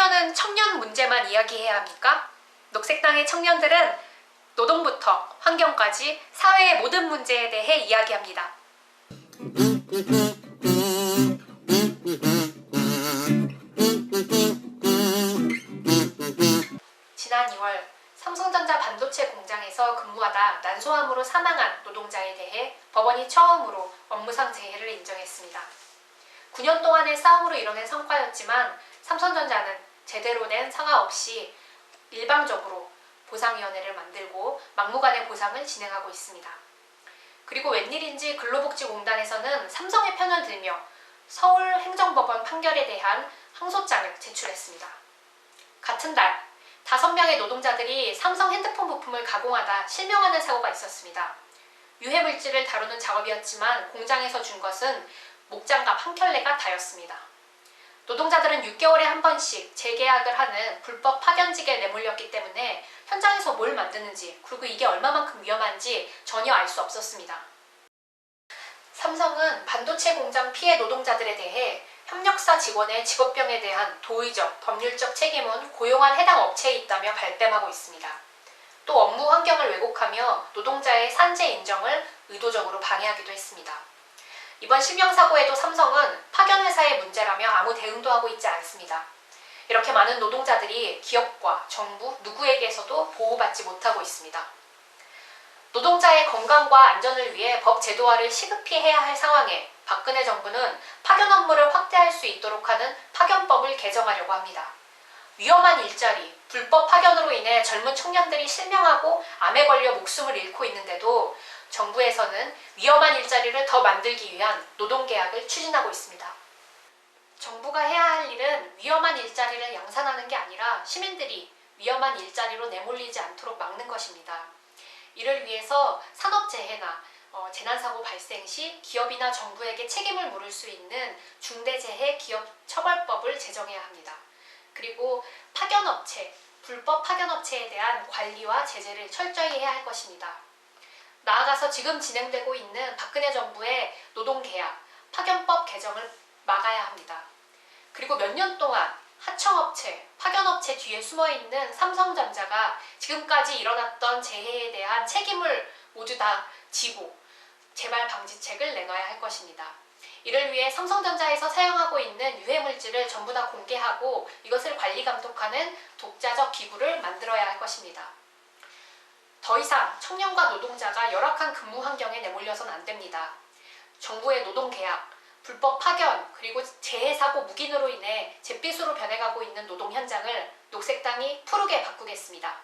청년은 청년 문제만 이야기해야 합니까? 녹색당의 청년들은 노동부터 환경까지 사회의 모든 문제에 대해 이야기합니다. 지난 2월 삼성전자 반도체 공장에서 근무하다 난소암으로 사망한 노동자에 대해 법원이 처음으로 업무상 재해를 인정했습니다. 9년 동안의 싸움으로 이뤄낸 성과였지만 삼성전자는 제대로 된 사과 없이 일방적으로 보상위원회를 만들고 막무가내 보상을 진행하고 있습니다. 그리고 웬일인지 근로복지공단에서는 삼성의 편을 들며 서울행정법원 판결에 대한 항소장을 제출했습니다. 같은 달 5명의 노동자들이 삼성 핸드폰 부품을 가공하다 실명하는 사고가 있었습니다. 유해물질을 다루는 작업이었지만 공장에서 준 것은 목장갑 한 켤레가 다였습니다. 노동자들은 6개월에 한 번씩 재계약을 하는 불법 파견직에 내몰렸기 때문에 현장에서 뭘 만드는지 그리고 이게 얼마만큼 위험한지 전혀 알 수 없었습니다. 삼성은 반도체 공장 피해 노동자들에 대해 협력사 직원의 직업병에 대한 도의적, 법률적 책임은 고용한 해당 업체에 있다며 발뺌하고 있습니다. 또 업무 환경을 왜곡하며 노동자의 산재 인정을 의도적으로 방해하기도 했습니다. 이번 실명사고에도 삼성은 파견회사의 문제라며 아무 대응도 하고 있지 않습니다. 이렇게 많은 노동자들이 기업과 정부 누구에게서도 보호받지 못하고 있습니다. 노동자의 건강과 안전을 위해 법 제도화를 시급히 해야 할 상황에 박근혜 정부는 파견 업무를 확대할 수 있도록 하는 파견법을 개정하려고 합니다. 위험한 일자리, 불법 파견으로 인해 젊은 청년들이 실명하고 암에 걸려 목숨을 잃고 있는데도 정부에서는 위험한 일자리를 더 만들기 위한 노동계약을 추진하고 있습니다. 정부가 해야 할 일은 위험한 일자리를 양산하는 게 아니라 시민들이 위험한 일자리로 내몰리지 않도록 막는 것입니다. 이를 위해서 산업재해나 재난사고 발생 시 기업이나 정부에게 책임을 물을 수 있는 중대재해기업처벌법을 제정해야 합니다. 그리고 파견업체, 불법 파견업체에 대한 관리와 제재를 철저히 해야 할 것입니다. 나아가서 지금 진행되고 있는 박근혜 정부의 노동계약, 파견법 개정을 막아야 합니다. 그리고 몇 년 동안 하청업체, 파견업체 뒤에 숨어있는 삼성전자가 지금까지 일어났던 재해에 대한 책임을 모두 다 지고 재발 방지책을 내놔야 할 것입니다. 이를 위해 삼성전자에서 사용하고 있는 유해물질을 전부 다 공개하고 이것을 관리 감독하는 독자적 기구를 만들어야 할 것입니다. 더 이상 청년과 노동자가 열악한 근무 환경에 내몰려서는 안 됩니다. 정부의 노동계약, 불법 파견, 그리고 재해사고 묵인으로 인해 잿빛으로 변해가고 있는 노동 현장을 녹색당이 푸르게 바꾸겠습니다.